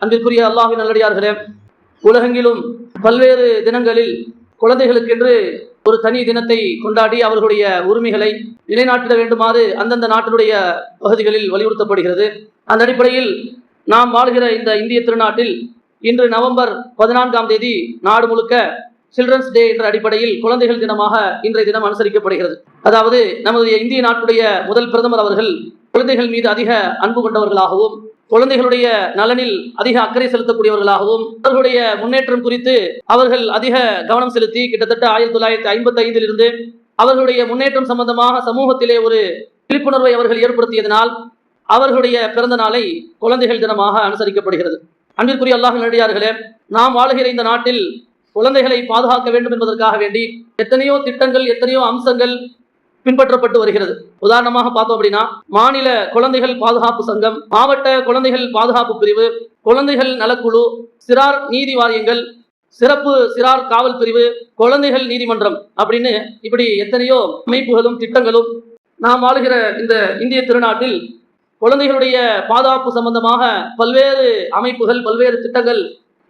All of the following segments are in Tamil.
அன்பிற்குரிய அல்லாஹ்வின் நல்லடியார்களே, உலகெங்கிலும் பல்வேறு தினங்களில் குழந்தைகளுக்கென்று ஒரு தனி தினத்தை கொண்டாடி அவர்களுடைய உரிமைகளை நிலைநாட்டிட வேண்டுமாறு அந்தந்த நாட்டினுடைய பகுதிகளில் வலியுறுத்தப்படுகிறது. அந்த அடிப்படையில் நாம் வாழ்கிற இந்த இந்திய திருநாட்டில் இன்று நவம்பர் 14ஆம் தேதி நாடு முழுக்க சில்ட்ரன்ஸ் டே என்ற அடிப்படையில் குழந்தைகள் தினமாக இன்றைய தினம் அனுசரிக்கப்படுகிறது. அதாவது நமது இந்திய நாட்டுடைய முதல் பிரதமர் அவர்கள் குழந்தைகள் மீது அதிக அன்பு கொண்டவர்களாகவும் குழந்தைகளுடைய நலனில் அதிக அக்கறை செலுத்தக்கூடியவர்களாகவும் அவர்களுடைய முன்னேற்றம் குறித்து அவர்கள் அதிக கவனம் செலுத்தி கிட்டத்தட்ட 1955 இருந்து அவர்களுடைய முன்னேற்றம் சம்பந்தமாக சமூகத்திலே ஒரு விழிப்புணர்வை அவர்கள் ஏற்படுத்தியதனால் அவர்களுடைய பிறந்த நாளை குழந்தைகள் தினமாக அனுசரிக்கப்படுகிறது. அன்பிற்குரிய அல்லாஹ்வின் நல்லடியார்களே, நாம் வாழுகிற இந்த நாட்டில் குழந்தைகளை பாதுகாக்க வேண்டும் என்பதற்காக வேண்டி எத்தனையோ திட்டங்கள், எத்தனையோ அம்சங்கள் பின்பற்றப்பட்டு வருகிறது. உதாரணமாக பார்த்தோம் அப்படின்னா, மாநில குழந்தைகள் பாதுகாப்பு சங்கம், மாவட்ட குழந்தைகள் பாதுகாப்பு பிரிவு, குழந்தைகள் நலக்குழு, சிறார் நீதி வாரியங்கள், சிறப்பு சிறார் காவல் பிரிவு, குழந்தைகள் நீதிமன்றம் அப்படின்னு இப்படி எத்தனையோ அமைப்புகளும் திட்டங்களும் நாம் வாழுகிற இந்த இந்திய திருநாட்டில் குழந்தைகளுடைய பாதுகாப்பு சம்பந்தமாக பல்வேறு அமைப்புகள், பல்வேறு திட்டங்கள்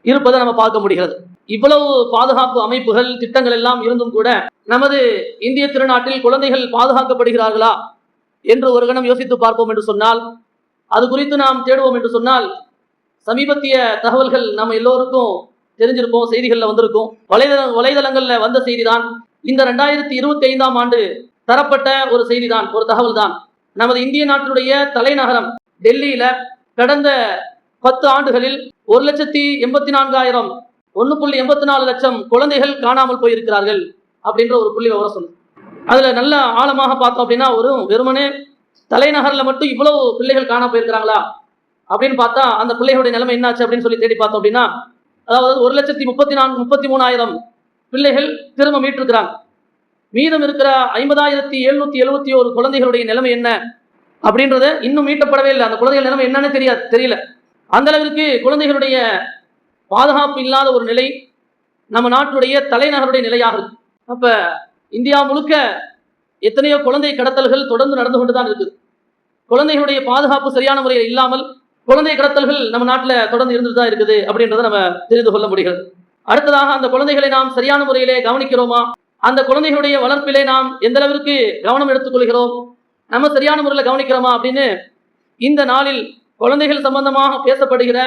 இருப்பதை நம்ம பார்க்க முடிகிறது. இவ்வளவு பாதுகாப்பு அமைப்புகள், திட்டங்கள் எல்லாம் இருந்தும் கூட நமது இந்திய திருநாட்டில் குழந்தைகள் பாதுகாக்கப்படுகிறார்களா என்று ஒரு கணம் யோசித்து பார்ப்போம் என்று சொன்னால், அது குறித்து நாம் தேடுவோம் என்று சொன்னால், சமீபத்திய தகவல்கள் நம்ம எல்லோருக்கும் தெரிஞ்சிருப்போம், செய்திகளில் வந்திருக்கும், வலைதளங்களில் வந்த செய்திதான். இந்த 2025ஆம் ஆண்டு தரப்பட்ட ஒரு செய்திதான், ஒரு தகவல் தான். நமது இந்திய நாட்டினுடைய தலைநகரம் டெல்லியில கடந்த 10 ஆண்டுகளில் 1,84,000 1.84 லட்சம் குழந்தைகள் காணாமல் போயிருக்கிறார்கள் அப்படின்ற ஒரு புள்ளி விவரம் சொல்லுது. அதுல நல்ல ஆழமாக பார்த்தோம் அப்படின்னா, ஒரு வெறுமனே தலைநகர்ல மட்டும் இவ்வளவு பிள்ளைகள் காணாம போயிருக்கிறாங்களா அப்படின்னு பார்த்தா அந்த பிள்ளைகளுடைய நிலைமை என்னாச்சு அப்படின்னு சொல்லி தேடி பார்த்தோம் அப்படின்னா, அதாவது 1,34,33,000 பிள்ளைகள் திரும்ப மீட்டிருக்கிறாங்க. மீதம் இருக்கிற 50,771 குழந்தைகளுடைய நிலைமை என்ன அப்படின்றத இன்னும் மீட்டப்படவே இல்லை. அந்த குழந்தைகள் நிலைமை என்னன்னு தெரியல. அந்த அளவிற்கு குழந்தைகளுடைய பாதுகாப்பு இல்லாத ஒரு நிலை நம்ம நாட்டுடைய தலைநகருடைய நிலையாக இருக்கு. அப்ப இந்தியா முழுக்க எத்தனையோ குழந்தை கடத்தல்கள் தொடர்ந்து நடந்து கொண்டுதான் இருக்குது. குழந்தைகளுடைய பாதுகாப்பு சரியான முறையில் இல்லாமல் குழந்தை கடத்தல்கள் நம்ம நாட்டில் தொடர்ந்து இருந்துட்டு தான் இருக்குது அப்படின்றத நம்ம தெரிந்து கொள்ள முடிகிறது. அடுத்ததாக, அந்த குழந்தைகளை நாம் சரியான முறையிலே கவனிக்கிறோமா, அந்த குழந்தைகளுடைய வளர்ப்பிலே நாம் எந்த அளவிற்கு கவனம் எடுத்துக்கொள்கிறோம், நம்ம சரியான முறையில் கவனிக்கிறோமா அப்படின்னு இந்த நாளில் குழந்தைகள் சம்பந்தமாக பேசப்படுகிற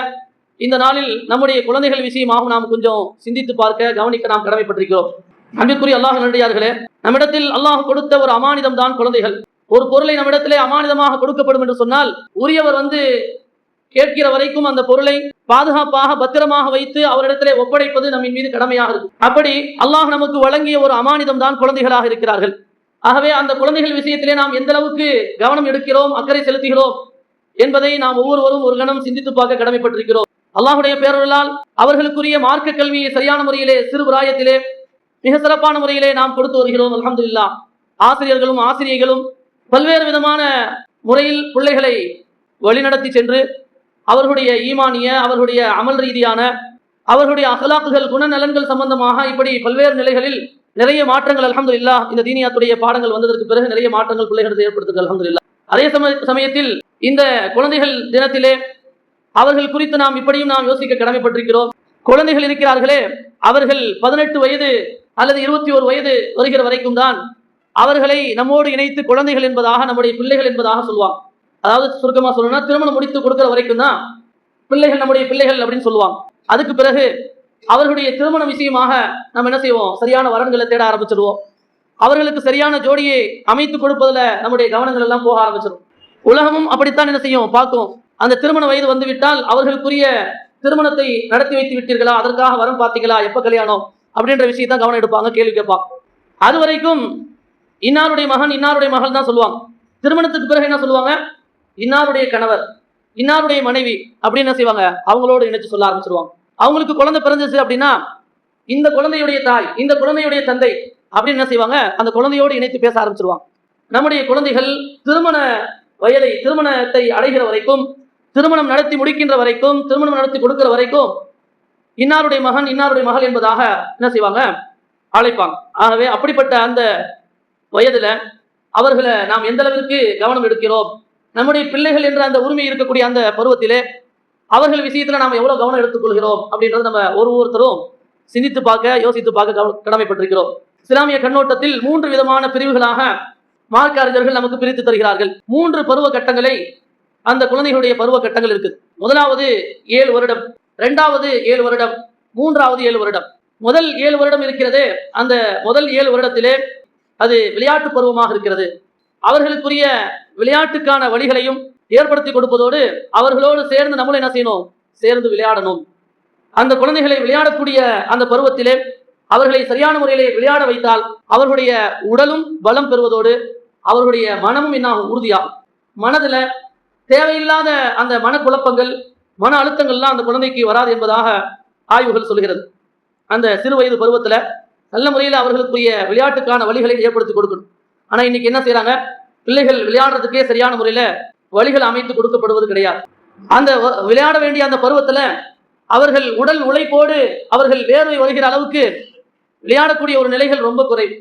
இந்த நாளில் நம்முடைய குழந்தைகள் விஷயமாக நாம் கொஞ்சம் சிந்தித்து பார்க்க, கவனிக்க நாம் கடமைப்பட்டிருக்கிறோம். அன்பிற்குரிய அல்லாஹ் நல்லடியார்களே, நம்மிடத்தில் அல்லாஹ் கொடுத்த ஒரு அமானிதம் தான் குழந்தைகள். ஒரு பொருளை நம்மிடத்திலே அமானிதமாக கொடுக்கப்படும் என்று சொன்னால், உரியவர் கேட்கிற வரைக்கும் அந்த பொருளை பாதுகாப்பாக பத்திரமாக வைத்து அவரிடத்திலே ஒப்படைப்பது நம்மின் மீது கடமையாக இருக்கு. அப்படி அல்லாஹ் நமக்கு வழங்கிய ஒரு அமானிதம் தான் குழந்தைகளாக இருக்கிறார்கள். ஆகவே அந்த குழந்தைகள் விஷயத்திலே நாம் எந்த அளவுக்கு கவனம் எடுக்கிறோம், அக்கறை செலுத்துகிறோம் என்பதை நாம் ஒவ்வொருவரும் ஒரு கணம் சிந்தித்து பார்க்க கடமைப்பட்டிருக்கிறோம். அல்லாஹுடைய பேரருளால் அவர்களுக்குரிய மார்க்க கல்வியை சரியான முறையிலே சிறு பிராயத்திலே மிக சிறப்பான முறையிலே நாம் கொடுத்து வருகிறோம். அல்ஹம்துலில்லாஹ். ஆசிரியர்களும் ஆசிரியர்களும் பல்வேறு விதமான முறையில் பிள்ளைகளை வழிநடத்தி சென்று அவர்களுடைய ஈமானிய, அவர்களுடைய அமல் ரீதியான, அவர்களுடைய அகலாக்குகள், குணநலன்கள் சம்பந்தமாக இப்படி பல்வேறு நிலைகளில் நிறைய மாற்றங்கள் அல்ஹம்துலில்லாஹ் இந்த தீனியாத்துடைய பாடங்கள் வந்ததற்கு பிறகு நிறைய மாற்றங்கள் பிள்ளைகளுக்கு ஏற்படுத்துங்கள் அல்ஹம்துலில்லாஹ். அதே சமயத்தில் இந்த குழந்தைகள் தினத்திலே அவர்கள் குறித்து நாம் இப்படியும் நாம் யோசிக்க கடமைப்பட்டிருக்கிறோம். குழந்தைகள் இருக்கிறார்களே, அவர்கள் 18 வயது அல்லது 21 வயது வருகிற வரைக்கும் தான் அவர்களை நம்மோடு இணைத்து குழந்தைகள் என்பதாக, நம்முடைய பிள்ளைகள் என்பதாக சொல்லுவாங்க. அதாவது சுருக்கமாக சொல்லணும்னா, திருமணம் முடித்து கொடுக்கிற வரைக்கும் தான் பிள்ளைகள் நம்முடைய பிள்ளைகள் அப்படின்னு சொல்லுவாங்க. அதுக்கு பிறகு அவர்களுடைய திருமண விஷயமாக நம்ம என்ன செய்வோம், சரியான வரன்களை தேட ஆரம்பிச்சிடுவோம். அவர்களுக்கு சரியான ஜோடியை அமைத்து கொடுப்பதில் நம்முடைய கவனங்கள் எல்லாம் போக ஆரம்பிச்சிடும். உலகமும் அப்படித்தான் என்ன செய்யும், பார்க்கும். அந்த திருமண வயது வந்துவிட்டால் அவர்களுக்குரிய திருமணத்தை நடத்தி வைத்து விட்டீர்களா, அதற்காக வரம் பார்த்தீங்களா, எப்ப கல்யாணம் அப்படின்ற விஷயத்தான் கவனம் எடுப்பாங்க, கேள்வி கேட்பாங்க. அது வரைக்கும் இன்னாருடைய மகன், இன்னாருடைய மகள் தான் சொல்லுவாங்க. திருமணத்துக்கு பிறகு என்ன சொல்லுவாங்க, இன்னாருடைய கணவர், இன்னாருடைய மனைவி அப்படின்னு என்ன செய்வாங்க, அவங்களோடு இணைச்சு சொல்ல ஆரம்பிச்சிருவாங்க. அவங்களுக்கு குழந்தை பிறந்துச்சு அப்படின்னா இந்த குழந்தையுடைய தாய், இந்த குழந்தையுடைய தந்தை அப்படின்னு என்ன செய்வாங்க, அந்த குழந்தையோடு இணைத்து பேச ஆரம்பிச்சிருவாங்க. நம்முடைய குழந்தைகள் திருமண வயதை, திருமணத்தை அடைகிற வரைக்கும், திருமணம் நடத்தி முடிக்கின்ற வரைக்கும், திருமணம் நடத்தி கொடுக்கிற வரைக்கும் இன்னாருடைய மகன், இன்னாருடைய மகள் என்பதாக என்ன செய்வாங்க, அழைப்பாங்க. ஆகவே அப்படிப்பட்ட அந்த வயதுல அவர்களை நாம் எந்த அளவிற்கு கவனம் எடுக்கிறோம், நம்முடைய பிள்ளைகள் என்ற அந்த உரிமை இருக்கக்கூடிய அந்த பருவத்திலே அவர்கள் விஷயத்துல நாம் எவ்வளவு கவனம் எடுத்துக்கொள்கிறோம் அப்படின்றது நம்ம ஒவ்வொருத்தரும் சிந்தித்து பார்க்க, யோசித்து பார்க்க கடமைப்பட்டிருக்கிறோம். இஸ்லாமிய கண்ணோட்டத்தில் 3 விதமான பிரிவுகளாக மார்க்க அறிஞர்கள் நமக்கு பிரித்து தருகிறார்கள். 3 பருவ கட்டங்களை அந்த குழந்தைகளுடைய பருவ கட்டங்கள் இருக்குது. முதலாவது 7 வருடம், 2வது 7 வருடம், 3வது 7 வருடம். முதல் 7 வருடம் இருக்கிறது, அந்த முதல் 7 வருடத்திலே அது விளையாட்டு பருவமாக இருக்கிறது. அவர்களுக்குரிய விளையாட்டுக்கான வழிகளையும் ஏற்படுத்தி கொடுப்பதோடு அவர்களோடு சேர்ந்து நம்மளும் என்ன செய்யணும், சேர்ந்து விளையாடணும். அந்த குழந்தைகளை விளையாடக்கூடிய அந்த பருவத்திலே அவர்களை சரியான முறையிலே விளையாட வைத்தால் அவர்களுடைய உடலும் பலம் பெறுவதோடு அவர்களுடைய மனமும் என்ன உறுதியாகும். மனதுல தேவையில்லாத அந்த மனக்குழப்பங்கள், மன அழுத்தங்கள்லாம் அந்த குழந்தைக்கு வராது என்பதாக ஆய்வுகள் சொல்கிறது. அந்த சிறு வயது பருவத்துல நல்ல முறையில் அவர்களுக்குரிய விளையாட்டுக்கான வழிகளை ஏற்படுத்தி கொடுக்கணும். ஆனா இன்னைக்கு என்ன செய்யறாங்க, பிள்ளைகள் விளையாடுறதுக்கே சரியான முறையில வழிகள் அமைத்து கொடுக்கப்படுவது கிடையாது. அந்த விளையாட வேண்டிய அந்த பருவத்துல அவர்கள் உடல் உழைப்போடு அவர்கள் வேர்வை வருகிற அளவுக்கு விளையாடக்கூடிய ஒரு நிலைகள் ரொம்ப குறைவு.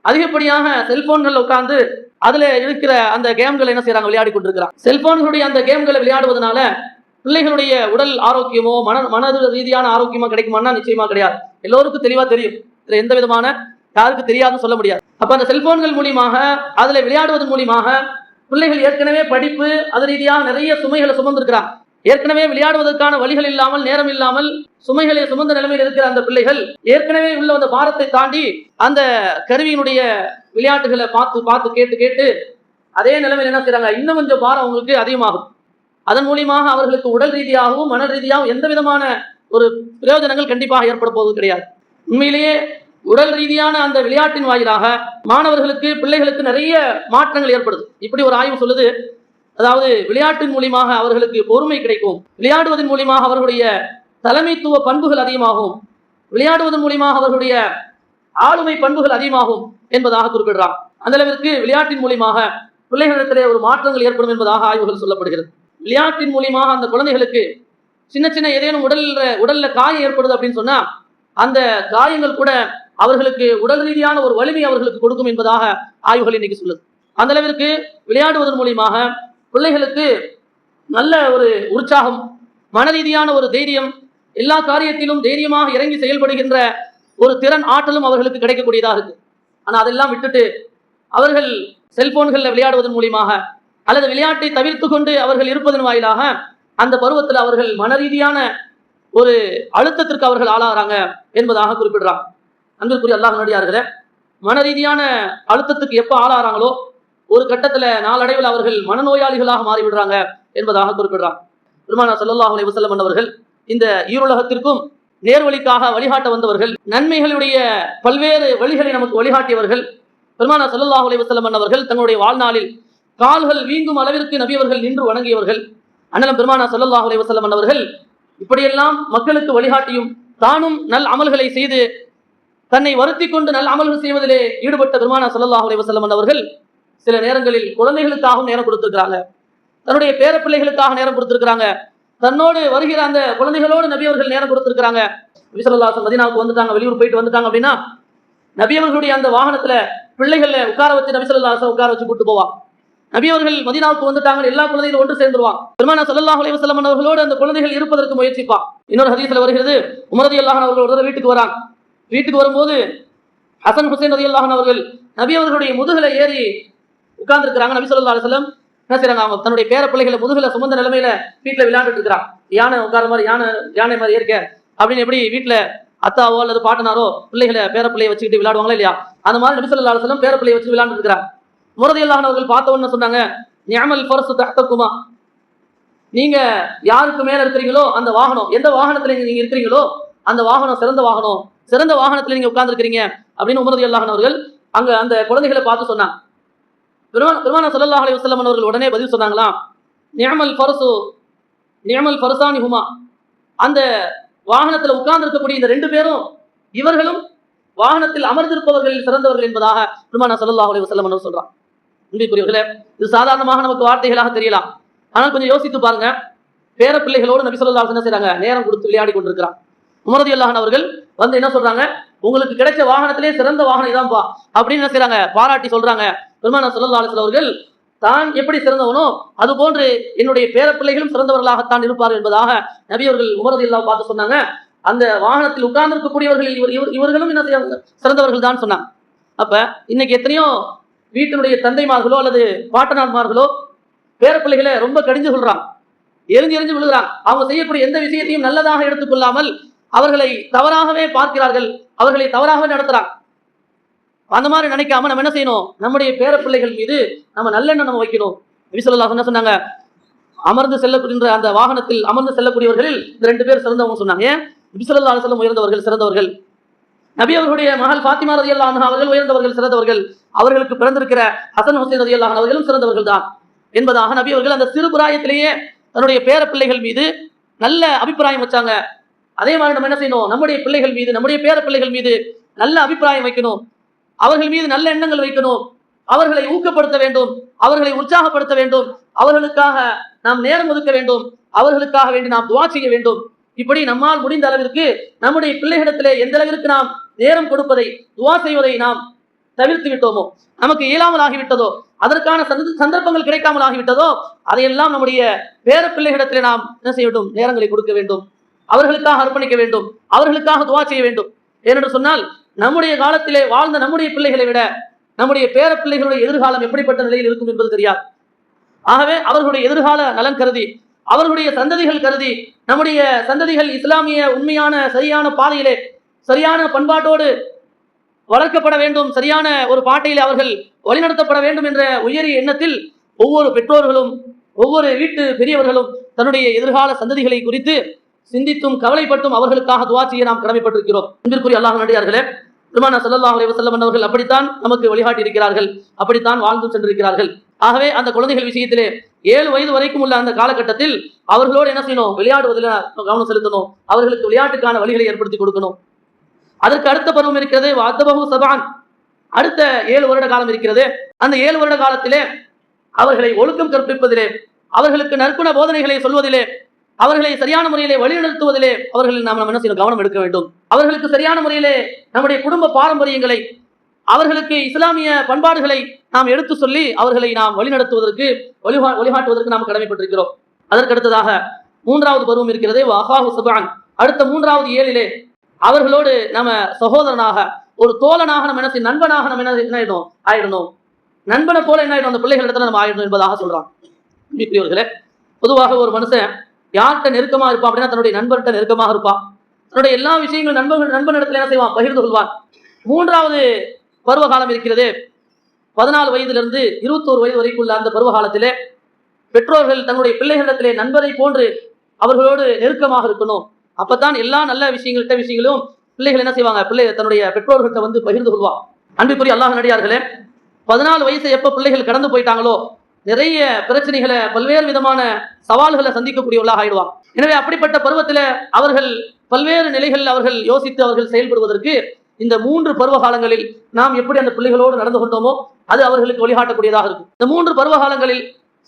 அதிகப்படியாக செல்போன்கள் உட்கார்ந்து அதுல இருக்கிற அந்த கேம்களை என்ன செய்யறாங்க, விளையாடி கொண்டிருக்கிறாங்க. செல்போன்களுடைய அந்த கேம்களை விளையாடுவதனால பிள்ளைகளுடைய உடல் ஆரோக்கியமோ மனது ரீதியான ஆரோக்கியமோ கிடைக்குமானா நிச்சயமா கிடையாது. எல்லோருக்கும் தெளிவா தெரியும், இதுல எந்த விதமான யாருக்கு தெரியாதுன்னு சொல்ல முடியாது. அப்ப அந்த செல்போன்கள் மூலியமாக அதுல விளையாடுவதன் மூலியமாக பிள்ளைகள் ஏற்கனவே படிப்பு அது ரீதியாக நிறைய சுமைகளை சுமந்திருக்கிறாங்க. ஏற்கனவே விளையாடுவதற்கான வழிகள் இல்லாமல், நேரம் இல்லாமல் சுமைகளை சுமந்த நிலைமையில் இருக்கிற அந்த பிள்ளைகள் ஏற்கனவே உள்ள அந்த பாரத்தை தாண்டி அந்த கருவியினுடைய விளையாட்டுகளை பார்த்து பார்த்து கேட்டு கேட்டு அதே நிலைமையில் என்ன செய்யறாங்க, இன்னும் கொஞ்சம் பாரம் அவங்களுக்கு அதிகமாகும். அதன் மூலியமாக அவர்களுக்கு உடல் ரீதியாகவும் மன ரீதியாகவும் எந்த விதமான ஒரு பிரயோஜனங்கள் கண்டிப்பாக ஏற்பட போவது கிடையாது. உண்மையிலேயே உடல் ரீதியான அந்த விளையாட்டின் வாயிலாக மாணவர்களுக்கு, பிள்ளைகளுக்கு நிறைய மாற்றங்கள் ஏற்படுது. இப்படி ஒரு ஆய்வு சொல்லுது, அதாவது விளையாட்டின் மூலியமாக அவர்களுக்கு பொறுமை கிடைக்கும், விளையாடுவதன் மூலியமாக அவர்களுடைய தலைமைத்துவ பண்புகள் அதிகமாகும், விளையாடுவதன் மூலியமாக அவர்களுடைய ஆளுமை பண்புகள் அதிகமாகும் என்பதாக குறிப்பிடுறாங்க. அந்த அளவிற்கு விளையாட்டின் மூலியமாக பிள்ளைகளிடத்திலே ஒரு மாற்றங்கள் ஏற்படும் என்பதாக ஆய்வுகள் சொல்லப்படுகிறது. விளையாட்டின் மூலியமாக அந்த குழந்தைகளுக்கு சின்ன சின்ன ஏதேனும் உடல்ல காயம் ஏற்படுது அப்படின்னு சொன்னா அந்த காயங்கள் கூட அவர்களுக்கு உடல் ரீதியான ஒரு வலிமை அவர்களுக்கு கொடுக்கும் என்பதாக ஆய்வுகள் இன்னைக்கு சொல்லுது. அந்த அளவிற்கு விளையாடுவதன் மூலியமாக பிள்ளைகளுக்கு நல்ல ஒரு உற்சாகம், மன ரீதியான ஒரு தைரியம், எல்லா காரியத்திலும் தைரியமாக இறங்கி செயல்படுகின்ற ஒரு திறன், ஆற்றலும் அவர்களுக்கு கிடைக்கக்கூடியதாக இருக்கு. ஆனா அதெல்லாம் விட்டுட்டு அவர்கள் செல்போன்களில் விளையாடுவதன் மூலியமாக அல்லது விளையாட்டை தவிர்த்து கொண்டு அவர்கள் இருப்பதன் வாயிலாக அந்த பருவத்தில் அவர்கள் மன ரீதியான ஒரு அழுத்தத்திற்கு அவர்கள் ஆளாகிறாங்க என்பதாக குறிப்பிடுறாங்க. அன்பிற்குரிய அல்லாஹ் நல்லடியார்களே, மன ரீதியான அழுத்தத்துக்கு எப்ப ஆளாகிறாங்களோ ஒரு கட்டத்துல நாளடைவில் அவர்கள் மனநோயாளிகளாக மாறிவிடுறாங்க என்பதாக குறிப்பிடுறாங்க. பெருமானார் ஸல்லல்லாஹு அலைஹி வஸல்லம் அவர்கள் இந்த ஈருலகத்திற்கும் நேர்வழிக்காக வழிகாட்ட வந்தவர்கள், நன்மைகளுடைய பல்வேறு வழிகளை நமக்கு வழிகாட்டியவர்கள். பெருமானார் ஸல்லல்லாஹு அலைஹி வஸல்லம் அவர்கள் தங்களுடைய வாழ்நாளில் கால்கள் வீங்கும் அளவிற்கு நபி அவர்கள் நின்று வணங்கியவர்கள். அண்ணலம் பெருமானார் ஸல்லல்லாஹு அலைஹி வஸல்லம் அவர்கள் இப்படியெல்லாம் மக்களுக்கு வழிகாட்டியும் தானும் நல் அமல்களை செய்து தன்னை வருத்தி கொண்டு நல் அமல்கள் செய்வதிலே ஈடுபட்ட பெருமானார் ஸல்லல்லாஹு அலைஹி வஸல்லம் அவர்கள் சில நேரங்களில் குழந்தைகளுக்காகவும் நேரம் கொடுத்திருக்கிறாங்க, தன்னுடைய பேர பிள்ளைகளுக்காக நேரம் கொடுத்திருக்கிறாங்க, தன்னோடு வருகிற அந்த குழந்தைகளோடு நபி அவர்கள் நேரம் கொடுத்திருக்கிறாங்க. நபி ஸல்லல்லாஹு அலைஹி வஸல்லம் மதீனாவுக்கு வந்துட்டாங்க, வெளியூர் போயிட்டு வந்துட்டாங்க அப்படின்னா நபி அவர்களுடைய அந்த வாகனத்துல பிள்ளைகளை உட்கார வச்சு நபி ஸல்லல்லாஹு அலைஹி வஸல்லம் உட்கார வச்சு கூட்டு போவாங்க. நபி அவர்கள் மதீனாவுக்கு வந்துட்டாங்க, எல்லா குழந்தைகளும் ஒன்று சேர்ந்துருவாங்க. பெருமானார் ஸல்லல்லாஹு அலைஹி வஸல்லம் அவர்களோடு அந்த குழந்தைகள் இருப்பதற்கு முயற்சிப்பான். இன்னொரு ஹதீஸ்ல வருகிறது, உமர் ரலியல்லாஹு அன்ஹு அவர்கள் ஒரு தடவை வீட்டுக்கு வராங்க. வீட்டுக்கு வரும்போது ஹசன் ஹுசைன் ரலியல்லாஹு அன்ஹு அவர்கள் நபி அவர்களுடைய முதுகுல ஏறி உட்கார்ந்து இருக்கிறாங்க. நபி ஸல்லல்லாஹு அலைஹி வஸல்லம் என்ன செய்றாங்க, அவங்க தன்னுடைய பேர பிள்ளைகளை முதுகுல சுமந்த நிலைமையில வீட்டுல விளையாண்டுட்டு இருக்கிறாங்க. யானை உட்கார மாதிரி, யானை மாதிரி ஏற்க அப்படின்னு எப்படி வீட்டுல அத்தாவோ அல்லது பாட்டனாரோ பிள்ளைகளை பேர பிள்ளையை வச்சுக்கிட்டு விளையாடுவாங்களா இல்லையா, அந்த மாதிரி நபி ஸல்லல்லாஹு அலைஹி வஸல்லம் பேர பிள்ளையை வச்சு விளையாண்டு இருக்கிறாங்க. உமர் ரலியல்லாஹு அன்ஹு அவர்கள் பார்த்த உடனே சொன்னாங்க, நிஅமல் ஃபர்ஸு தஹ்தகுமா, நீங்க யாருக்கு மேல இருக்கிறீங்களோ அந்த வாகனம், எந்த வாகனத்துல நீங்க இருக்கிறீங்களோ அந்த வாகனம் சிறந்த வாகனம், சிறந்த வாகனத்துல நீங்க உட்கார்ந்து இருக்கிறீங்க அப்படின்னு உமர் ரலியல்லாஹு அன்ஹு அவர்கள் அங்க அந்த குழந்தைகளை பார்த்து சொன்னாங்க. பெருமானார் ஸல்லல்லாஹு அலைஹி வஸல்லம் அவர்கள் உடனே பதில் சொன்னாங்களாம், நிஅமல் ஃபர்ஸு நிஅமல் ஃபர்ஸானி ஹுமா, அந்த வாகனத்துல உட்கார்ந்து இருக்கக்கூடிய இந்த 2 பேரும் இவர்களும் வாகனத்தில் அமர்ந்திருப்பவர்களில் சிறந்தவர்கள் என்பதாக பெருமானார் ஸல்லல்லாஹு அலைஹி வஸல்லம் அவர்கள் சொல்றாங்க. அன்பிற்குரியவர்களே, இது சாதாரணமாக நமக்கு வார்த்தைகளாக தெரியலாம், ஆனால் கொஞ்சம் யோசித்து பாருங்க. பேர பிள்ளைகளோடு நபி ஸல்லல்லாஹு அலைஹி வஸல்லம் என்ன செய்றாங்க, நேரம் கொடுத்து விளையாடி கொண்டிருக்கிறாங்க. உமர் ரலியல்லாஹு அன்ஹு அவர்கள் வந்து என்ன சொல்றாங்க, உங்களுக்கு கிடைச்ச வாகனத்திலே சிறந்த வாகனம் இதான்பா அப்படின்னு என்ன செய்றாங்க, பாராட்டி சொல்றாங்க. பெருமானார் ஸல்லல்லாஹு அலைஹி வஸல்லம் அவர்கள் தான் எப்படி சிறந்தவனோ அது போன்று என்னுடைய பேரப்பிள்ளைகளும் சிறந்தவர்களாகத்தான் இருப்பார்கள் என்பதாக நபி அவர்கள் உமர் ரலியல்லாஹு பார்த்து சொன்னாங்க. அந்த வாகனத்தில் உட்கார்ந்து இருக்கக்கூடியவர்கள் இவர்களும் என்ன சிறந்தவர்கள் தான் சொன்னாங்க. அப்ப இன்னைக்கு எத்தனையோ வீட்டினுடைய தந்தைமார்களோ அல்லது பாட்டனார்மார்களோ பேரப்பிள்ளைகளை ரொம்ப கடிஞ்சு சொல்றாங்க, எரிஞ்சு விழுகிறாங்க. அவங்க செய்யக்கூடிய எந்த விஷயத்தையும் நல்லதாக எடுத்துக்கொள்ளாமல் அவர்களை தவறாகவே பார்க்கிறார்கள், அவர்களை தவறாகவே நடத்துறாங்க. அந்த மாதிரி நினைக்காம நம்ம என்ன செய்யணும், நம்முடைய பேரப்பிள்ளைகள் மீது நம்ம நல்லெண்ணம் நம்ம வைக்கணும். நபி ஸல்லல்லாஹு அலைஹி வஸல்லம் சொன்னாங்க, அமர்ந்து செல்லக்கூடிய அந்த வாகனத்தில் அமர்ந்து செல்லக்கூடியவர்களில் இந்த 2 பேர் சிறந்தவங்க சொன்னாங்க. ஏன்? நபி ஸல்லல்லாஹு அலைஹி வஸல்லம் உயர்ந்தவர்கள், சிறந்தவர்கள். நபி அவர்களுடைய மகள் ஃபாத்திமா ரலியல்லாஹு அன்ஹா அவர்கள் உயர்ந்தவர்கள், சிறந்தவர்கள். அவர்களுக்கு பிறந்திருக்கிற ஹசன் ஹுசைன் ரலியல்லாஹு அன்ஹு அவர்களும் சிறந்தவர்கள் தான் என்பதாக நபி அவர்கள் அந்த சிறு பிராயத்திலேயே தன்னுடைய பேரப்பிள்ளைகள் மீது நல்ல அபிப்பிராயம் வச்சாங்க. அதே மாதிரி நம்ம என்ன செய்யணும், நம்முடைய பிள்ளைகள் மீது, நம்முடைய பேரப்பிள்ளைகள் மீது நல்ல அபிப்பிராயம் வைக்கணும், அவர்கள் மீது நல்ல எண்ணங்கள் வைக்கணும், அவர்களை ஊக்கப்படுத்த வேண்டும், அவர்களை உற்சாகப்படுத்த வேண்டும், அவர்களுக்காக நாம் நேரம் ஒதுக்க வேண்டும், அவர்களுக்காக வேண்டி நாம் துஆ செய்ய வேண்டும். இப்படி நம்மால் முடிந்த அளவிற்கு நம்முடைய பிள்ளைகளிடத்திலே எந்த அளவிற்கு நாம் நேரம் கொடுப்பதை, துஆ செய்வதை நாம் தவிர்த்து விட்டோமோ, நமக்கு இயலாமல் ஆகிவிட்டதோ, அதற்கான சந்தர்ப்பங்கள் கிடைக்காமல் ஆகிவிட்டதோ, அதையெல்லாம் நம்முடைய பேர பிள்ளைகளிடத்திலே நாம் என்ன செய்ய வேண்டும், நேரங்களை கொடுக்க வேண்டும், அவர்களுக்காக அர்ப்பணிக்க வேண்டும், அவர்களுக்காக துஆ செய்ய வேண்டும். ஏனென்று சொன்னால் நம்முடைய காலத்திலே வாழ்ந்த நம்முடைய பிள்ளைகளை விட நம்முடைய பேர பிள்ளைகளுடைய எதிர்காலம் எப்படிப்பட்ட நிலையில் இருக்கும் என்பது தெரியாது. ஆகவே அவர்களுடைய எதிர்கால நலன் கருதி, அவர்களுடைய சந்ததிகள் கருதி, நம்முடைய சந்ததிகள் இஸ்லாமிய உண்மையான சரியான பாதையிலே சரியான பண்பாட்டோடு வளர்க்கப்பட வேண்டும், சரியான ஒரு பாட்டையிலே அவர்கள் வழிநடத்தப்பட வேண்டும் என்ற உயரிய எண்ணத்தில் ஒவ்வொரு பெற்றோர்களும் ஒவ்வொரு வீட்டு பெரியவர்களும் தன்னுடைய எதிர்கால சந்ததிகளை குறித்து சிந்தித்தும் கவலைப்பட்டும் அவர்களுக்காக துஆ செய்ய நாம் கடமைப்பட்டிருக்கிறோம். அன்பிற்குரிய அல்லாஹ்வின் நல்லடியார்களே, பெருமானார் ஸல்லல்லாஹு அலைஹி வஸல்லம் அவர்கள் அப்படித்தான் நமக்கு வழிகாட்டி இருக்கிறார்கள், அப்படித்தான் வாழ்ந்து சென்றிருக்கிறார்கள். ஆகவே அந்த குழந்தைகள் விஷயத்திலே 7 வயது வரைக்கும் உள்ள அந்த காலகட்டத்தில் அவர்களோடு என்ன செய்யணும், விளையாடுவதில் கவனம் செலுத்தணும், அவர்களுக்கு விளையாட்டுக்கான வழிகளை ஏற்படுத்தி கொடுக்கணும். அதற்கு அடுத்த பருவம் இருக்கிறது, வஅதபஹு சபஅன், அடுத்த 7 வருட காலம் இருக்கிறது. அந்த 7 வருட காலத்திலே அவர்களை ஒழுக்கம் கற்பிப்பதிலே, அவர்களுக்கு நற்குண போதனைகளை சொல்வதிலே, அவர்களை சரியான முறையிலே வழிநடத்துவதிலே அவர்கள் நாம் என்ன செய்யணும், கவனம் எடுக்க வேண்டும். அவர்களுக்கு சரியான முறையிலே நம்முடைய குடும்ப பாரம்பரியங்களை, அவர்களுக்கு இஸ்லாமிய பண்பாடுகளை நாம் எடுத்து சொல்லி அவர்களை நாம் வழிநடத்துவதற்கு வழிகாட்டுவதற்கு நாம் கடமைப்பட்டிருக்கிறோம். அதற்கு அடுத்ததாக 3வது பருவம் இருக்கிறது, வஅஹாஹு சபஅன், அடுத்த 3வது 7லே அவர்களோடு நம்ம சகோதரனாக, ஒரு தோழனாக நம்ம என்ன செய்யணும், நண்பனாக நம்ம என்ன ஆயிடணும், நண்பனை போல என்ன ஆயிடும், அந்த பிள்ளைகள் இடத்துல நம்ம ஆயிடணும் என்பதாக சொல்றான். பிரியவர்களே, பொதுவாக ஒரு மனுஷன் யார்கிட்ட நெருக்கமாக இருப்பான் அப்படின்னா தன்னுடைய நண்பர்கிட்ட நெருக்கமாக இருப்பான், தன்னுடைய எல்லா விஷயங்களும் நண்பன் இடத்துல என்ன செய்வான், பகிர்ந்து கொள்வான். 3வது பருவ காலம் இருக்கிறது, 14 வயதிலிருந்து 21 வயது வரைக்குள்ள அந்த பருவ காலத்திலே பெற்றோர்கள் தன்னுடைய பிள்ளைகளிடத்திலே நண்பரை போன்று அவர்களோடு நெருக்கமாக இருக்கணும். அப்பதான் எல்லா நல்ல விஷயங்களும் பிள்ளைகள் என்ன செய்வாங்க, தன்னுடைய பெற்றோர்கள்ட்ட வந்து பகிர்ந்து கொள்வான். அன்பிற்குரிய அல்லாஹ்வின் நல்லடியார்களே, 14 வயசை எப்ப பிள்ளைகள் கடந்து போயிட்டாங்களோ நிறைய பிரச்சனைகளை, பல்வேறு விதமான சவால்களை சந்திக்கக்கூடியவர்களாக ஆயிடுவாங்க. எனவே அப்படிப்பட்ட பருவத்தில் அவர்கள் பல்வேறு நிலைகளில் அவர்கள் யோசித்து அவர்கள் செயல்படுவதற்கு இந்த 3 பருவ காலங்களில் நாம் எப்படி அந்த பிள்ளைகளோடு நடந்து கொண்டோமோ அது அவர்களுக்கு வழிகாட்டக்கூடியதாக இருக்கும். இந்த 3 பருவ காலங்களில்,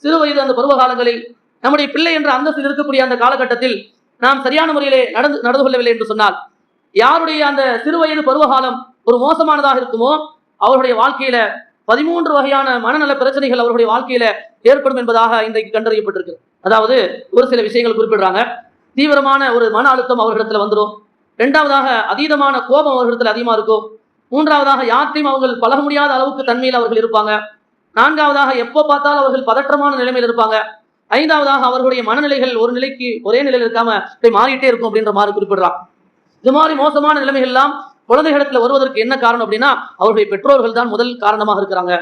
சிறு வயது அந்த பருவ காலங்களில் நம்முடைய பிள்ளை என்ற அந்தஸ்தில் இருக்கக்கூடிய அந்த காலகட்டத்தில் நாம் சரியான முறையிலே நடந்து கொள்ளவில்லை என்று சொன்னால், யாருடைய அந்த சிறு வயது பருவகாலம் ஒரு மோசமானதாக இருக்குமோ அவருடைய வாழ்க்கையில 13 வகையான மனநல பிரச்சனைகள் அவருடைய வாழ்க்கையில ஏற்படும் என்பதாக இன்றைக்கு கண்டறியப்பட்டிருக்கு. அதாவது ஒரு சில விஷயங்கள் குறிப்பிடுறாங்க. தீவிரமான ஒரு மன அழுத்தம் அவர்களிடத்துல வந்துடும். 2வதாக அதீதமான கோபம் அவர்களிடத்துல அதிகமா இருக்கும். 3வதாக யார்த்தையும் அவர்கள் பழக முடியாத அளவுக்கு தன்மையில் அவர்கள் இருப்பாங்க. 4வதாக எப்போ பார்த்தாலும் அவர்கள் பதற்றமான நிலைமையில் இருப்பாங்க. 5வதாக அவர்களுடைய மனநிலைகள் ஒரு நிலைக்கு ஒரே நிலையில் இருக்காம மாறிட்டே இருக்கும் அப்படின்ற மாதிரி குறிப்பிடுறாங்க. இது மாதிரி மோசமான நிலைமைகள் எல்லாம் குழந்தைகளிடத்துல வருவதற்கு என்ன காரணம் அப்படின்னா அவர்களுடைய பெற்றோர்கள் தான் முதல் காரணமாக இருக்கிறாங்க.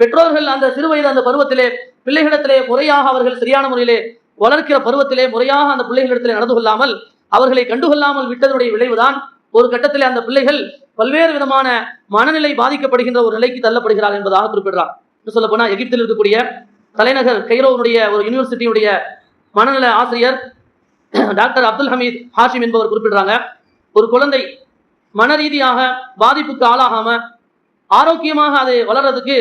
பெற்றோர்கள் அந்த சிறு வயது அந்த பருவத்திலே பிள்ளைகளிடத்திலே முறையாக அவர்கள் சரியான முறையிலே வளர்க்கிற பருவத்திலே முறையாக அந்த பிள்ளைகளிடத்திலே நடந்து கொள்ளாமல் அவர்களை கண்டுகொள்ளாமல் விட்டதனுடைய விளைவுதான் ஒரு கட்டத்திலே அந்த பிள்ளைகள் பல்வேறு விதமான மனநிலை பாதிக்கப்படுகின்ற ஒரு நிலைக்கு தள்ளப்படுகிறார் என்பதாக குறிப்பிடுறார். சொல்ல போனா எகிப்தில் இருக்கக்கூடிய தலைநகர் கைரோவுடைய ஒரு யூனிவர்சிட்டியுடைய மனநல ஆசிரியர் டாக்டர் அப்துல் ஹமீத் ஹாஷிம் என்பவர் குறிப்பிடுறாங்க, ஒரு குழந்தை மன ரீதியாக பாதிப்புக்கு ஆளாகாம ஆரோக்கியமாக அதை வளர்றதுக்கு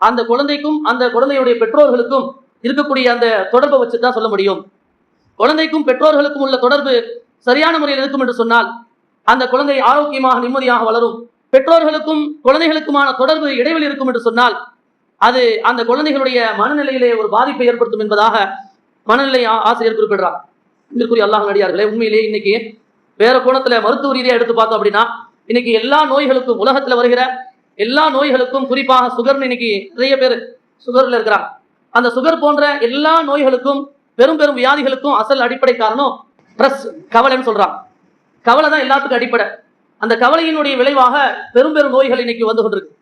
அந்த குழந்தைக்கும் அந்த குழந்தையுடைய பெற்றோர்களுக்கும் இருக்கக்கூடிய அந்த தொடர்பை வச்சுதான் சொல்ல முடியும். குழந்தைக்கும் பெற்றோர்களுக்கும் உள்ள தொடர்பு சரியான முறையில் இருக்கும் என்று சொன்னால் அந்த குழந்தை ஆரோக்கியமாக நிம்மதியாக வளரும். பெற்றோர்களுக்கும் குழந்தைகளுக்குமான தொடர்பு இடைவெளி இருக்கும் என்று சொன்னால் அது அந்த குழந்தைகளுடைய மனநிலையிலே ஒரு பாதிப்பை ஏற்படுத்தும் என்பதாக மனநிலை ஆசிரியர் குறிப்பிடுறார். இதற்குரிய அல்லாஹ் நடிகார்களே, உண்மையிலேயே இன்னைக்கு வேற கோணத்துல மருத்துவ ரீதியா எடுத்து பார்த்தோம் அப்படின்னா, இன்னைக்கு எல்லா நோய்களுக்கும், உலகத்துல வருகிற எல்லா நோய்களுக்கும், குறிப்பாக சுகர்னு இன்னைக்கு நிறைய பேர் சுகர்ல இருக்கிறாங்க. அந்த சுகர் போன்ற எல்லா நோய்களுக்கும், பெரும் பெரும் வியாதிகளுக்கும் அசல் அடிப்படை காரணம் ஸ்ட்ரெஸ், கவலைன்னு சொல்றாங்க. கவலை தான் எல்லாத்துக்கும் அடிப்படை. அந்த கவலையினுடைய விளைவாக பெரும் பெரும் நோய்கள் இன்னைக்கு வந்து கொண்டிருக்கு.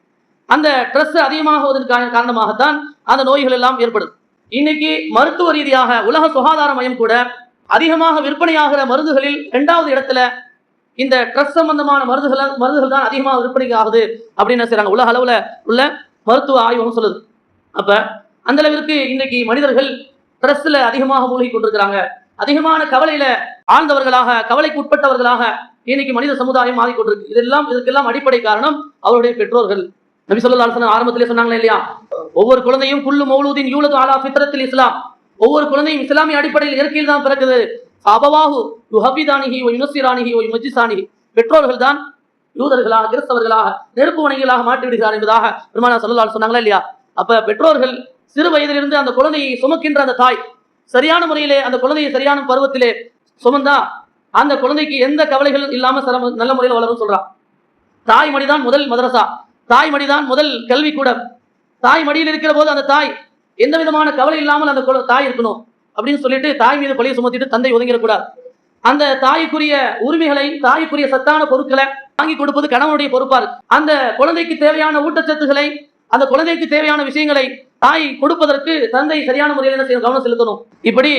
அந்த ஸ்ட்ரெஸ் அதிகமாகுவதன் காரணமாகத்தான் அந்த நோய்கள் எல்லாம் ஏற்படுது. இன்னைக்கு மருத்துவ ரீதியாக உலக சுகாதார மையம் கூட அதிகமாக விற்பனையாகிற மருந்துகளில் 2வது இடத்துல இந்த ஸ்ட்ரெஸ் சம்பந்தமான மருந்துகள் தான் அதிகமாக விற்பனை ஆகுது அப்படின்னு செய்றாங்க. உலக அளவுல உள்ள மருத்துவ ஆய்வகம் சொல்லுது. அப்ப அந்த அளவிற்கு இன்னைக்கு மனிதர்கள் ஸ்ட்ரெஸ்ல அதிகமாக மூழ்கி கொண்டிருக்கிறாங்க. அதிகமான கவலையில ஆழ்ந்தவர்களாக, கவலைக்கு உட்பட்டவர்களாக இன்னைக்கு மனித சமுதாயம் மாறிக்கொண்டிருக்கு. இதற்கெல்லாம் அடிப்படை காரணம் அவருடைய பெற்றோர்கள். நபி ஸல்லல்லாஹு அலைஹி வஸல்லம் ஆரம்பத்திலே சொன்னாங்களே இல்லையா, ஒவ்வொரு குழந்தையும் குல்லு மௌலூதின் யூலது அலா ஃபித்ரத்தில் இஸ்லாம், ஒவ்வொரு குழந்தையும் இஸ்லாமிய அடிப்படையில் இயற்கையில் தான் பிறக்குது. அபவாஹு யுஹபிதானிஹி வ யுனஸ்ஸிரானிஹி வ யுமஜ்ஜிசானிஹி, பெற்றோர்கள் தான் யூதர்களாக, கிறிஸ்தவர்களாக, நெருப்பு வணங்கிகளாக மாற்றி விடுகிறார் என்பதாக பெருமானார் ஸல்லல்லாஹு அலைஹி சொன்னாங்களா இல்லையா. அப்ப பெற்றோர்கள் சிறு வயதிலிருந்து அந்த குழந்தையை சுமக்கின்ற அந்த தாய் சரியான முறையிலே அந்த குழந்தையை சரியான பருவத்திலே சுமந்தா அந்த குழந்தைக்கு எந்த கவலைகளும் இல்லாம நல்ல முறையில் வளரும் சொல்றான். தாய் மடிதான் முதல் மதரசா, தாய் மடிதான் முதல் கல்விக்கூடம். தாய் மடியில் இருக்கிற போது அந்த தாய் எந்த விதமான கவலை இல்லாமல் அந்த தாய் இருக்கணும் அப்படின்னு சொல்லிட்டு தாய் மீது பழியை சுமத்திட்டு தந்தை ஒதுங்கிடக்கூடாது. அந்த தாய்க்குரிய உரிமைகளை, தாய்க்குரிய சத்தான பொருட்களை வாங்கி கொடுப்பது கணவனுடைய பொறுப்பா இருக்கு. அந்த குழந்தைக்கு தேவையான ஊட்டச்சத்துக்களை, அந்த குழந்தைக்கு தேவையான விஷயங்களை தாய் கொடுப்பதற்கு தந்தை சரியான முறையில் கவனம் செலுத்தணும். இப்படி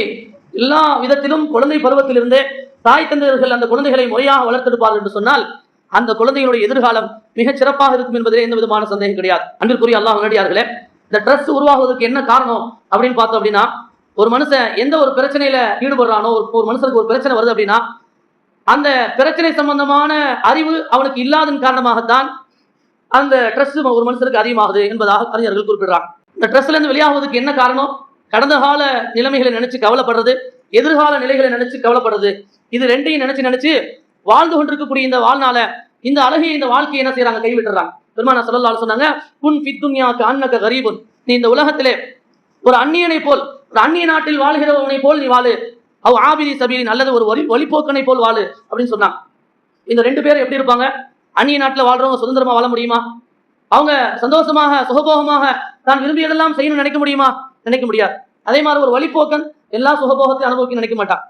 எல்லா விதத்திலும் குழந்தை பருவத்திலிருந்தே தாய் தந்தையர்கள் அந்த குழந்தைகளை முறையாக வளர்த்தெடுப்பார்கள் என்று சொன்னால் அந்த குழந்தைகளுடைய எதிர்காலம் மிகச் சிறப்பாக இருக்கும் என்பதிலே எந்த விதமான சந்தேகம் கிடையாது. அன்பிற்குரிய அல்லாஹ் நல்லடியார்களே, இந்த ஸ்ட்ரெஸ் உருவாகுவதற்கு என்ன காரணம் அப்படின்னு பார்த்தோம் அப்படின்னா, ஒரு மனுஷன் எந்த ஒரு பிரச்சனையில ஈடுபடுறானோ, ஒரு மனுஷனுக்கு ஒரு பிரச்சனை வருது அப்படின்னா அந்த பிரச்சனை சம்பந்தமான அறிவு அவனுக்கு இல்லாதன் காரணமாகத்தான் அந்த ஸ்ட்ரெஸ் ஒரு மனுஷனுக்கு அதிகமாகுது என்பதாக அறிஞர்கள் குறிப்பிடுறாங்க. இந்த ஸ்ட்ரெஸ்ல இருந்து வெளியாகுவதற்கு என்ன காரணம்? கடந்த கால நிலைமைகளை நினைச்சு கவலைப்படுறது, எதிர்கால நிலைகளை நினைச்சு கவலைப்படுறது. இது ரெண்டையும் நினைச்சு வாழ்ந்து கொண்டிருக்கக்கூடிய இந்த வாழ்நாள, இந்த அழகிய இந்த வாழ்க்கையை என்ன செய்யறாங்க? கைவிட்டுறாங்க. பெருமானார் ஸல்லல்லாஹு அலைஹி சொன்னாங்க, குன் ஃபித் துன்யா கஅன்னக கரீபுன், நீ இந்த உலகத்திலே ஒரு அந்நியனை போல், ஒரு அந்நிய நாட்டில் வாழ்கிறவனை போல் நீ வாழு. அவ் ஆபிதி சபீலின், அல்லது ஒரு வழிபோக்கனை போல் வாழு அப்படின்னு சொன்னாங்க. இந்த 2 பேர் எப்படி இருப்பாங்க? அந்நிய நாட்டில் வாழ்றவங்க சுதந்திரமா வாழ முடியுமா? அவங்க சந்தோஷமாக சுகபோகமாக தான் விரும்பியதெல்லாம் செய்யணும்னு நினைக்க முடியுமா? நினைக்க முடியாது. அதே மாதிரி ஒரு வழிபோக்கன் எல்லா சுகபோகத்தை அனுபவிக்க நினைக்க மாட்டான்.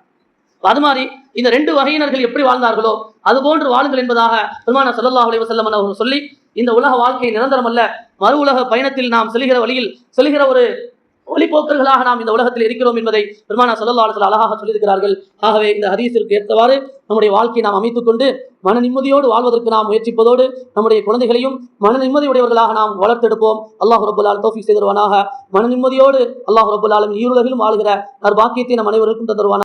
அது மாதிரி இந்த 2 வகையினர்கள் எப்படி வாழ்ந்தார்களோ அது போன்று வாழுங்கள் என்பதாக பெருமானார் ஸல்லல்லாஹு அலைஹி வஸல்லம் அவர்கள் சொல்லி, இந்த உலக வாழ்க்கை நிரந்தரம் அல்ல, மறு உலக பயணத்தில் நாம் செல்கிற வழியில் செல்கிற ஒரு வழிபோக்கர்களாக நாம் இந்த உலகத்தில் இருக்கிறோம் என்பதை பெருமானார் ஸல்லல்லாஹு அலைஹி வஸல்லம் அழகாக சொல்லியிருக்கிறார்கள். ஆகவே இந்த ஹதீஸிற்கு ஏற்றவாறு நம்முடைய வாழ்க்கையை நாம் அமைத்துக் கொண்டு மன நிம்மதியோடு வாழ்வதற்கு நாம் முயற்சிப்பதோடு நம்முடைய குழந்தைகளையும் மன நிம்மதியுடையவர்களாக நாம் வளர்த்தெடுப்போம். அல்லாஹ் ரப்பல் ஆலமீன் தௌஃபீக் செய்து தருவானாக. மன நிம்மதியோடு அல்லாஹ் ரப்பல் ஆலமீன் ஈருலகிலும் வாழ்கிற நற்பாக்கியத்தை நம் அனைவருக்கும் தருவானாக.